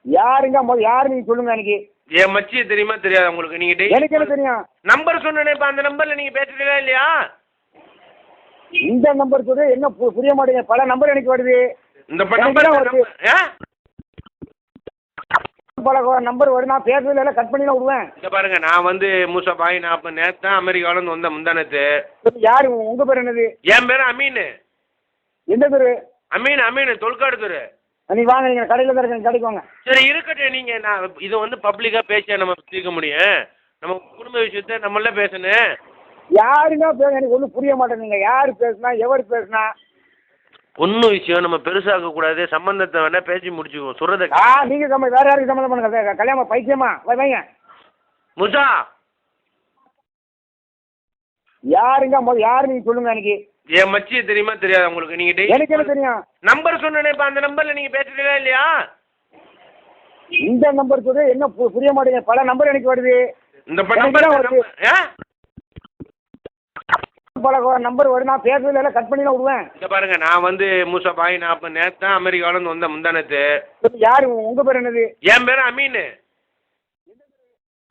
யாருங்க யாரு நீங்க சொல்லுங்க எனக்கு. என் மச்சியை தெரியுமா தெரியாது உங்களுக்கு? நீங்க எனக்கு என்ன தெரியும்? நம்பர் சொன்னேனே, இப்ப அந்த நம்பர்ல நீங்க பேசுறீங்களா இல்லையா? இந்த நம்பர் சொல்லு என்ன புரிய மாட்டேங்க. பல நம்பர் எனக்கு வருது. இந்த நம்பர் வருது. பல நம்பர் வருது. நான் பேசுறதுல எல்லாம் கட் பண்ணி தான் விடுவேன். இங்க பாருங்க, நான் வந்து மூசா பாய். நான் இப்ப நேத்து தான் அமெரிக்கால இருந்து வந்த முந்தானத்து. யாரு உங்க பேர் என்னது? என் பேரு அமீன். எந்த பேரு? அமீன் அமீன் தொல்காடுதுரு. நீ வாங்க, நீங்க கடையில தான் இருக்க, கடைக்கு வாங்க. சரி இருக்கட்டும். நீங்க நான் இது வந்து பப்ளிக்கா பேச நம்ம தீர்க்க முடியும். நம்ம குடும்ப விஷயத்த நம்மள பேசணும். யாருங்க பேச எனக்கு ஒன்றும் புரிய மாட்டேங்குங்க. யாரு பேசுனா எவர் பேசுனா? ஒன்றும் விஷயம் நம்ம பெருசாக்க கூடாது. சம்பந்தத்தை வேணா பேசி முடிச்சுக்குவோம். சொல்றத நீங்க வேற யாருக்கு சம்மந்தம் பண்ணுங்க. கல்யாணம் பைத்தியமா வைங்க. முசா யாருங்க யாரு நீங்க சொல்லுங்க எனக்கு. என் மச்சியை தெரியுமா தெரியாது உங்களுக்கு? நீங்க எனக்கு என்ன தெரியும்? நம்பர் சொன்னேனே, இப்ப அந்த நம்பர்ல நீங்க பேசுறீங்களா இல்லையா? இந்த நம்பர் சொல்லு என்ன புரிய மாட்டேங்க. பல நம்பர் எனக்கு வருது. இந்த நம்பர் வருது. பல நம்பர் வருது. நான் பேசுறதுல எல்லாம் கட் பண்ணி தான் விடுவேன். இங்க பாருங்க, நான் வந்து மூசா பாய். நான் இப்ப நேத்து தான் அமெரிக்கால இருந்து வந்த முந்தானத்து. யாரு உங்க பேர் என்னது? என் பேரு அமீன்.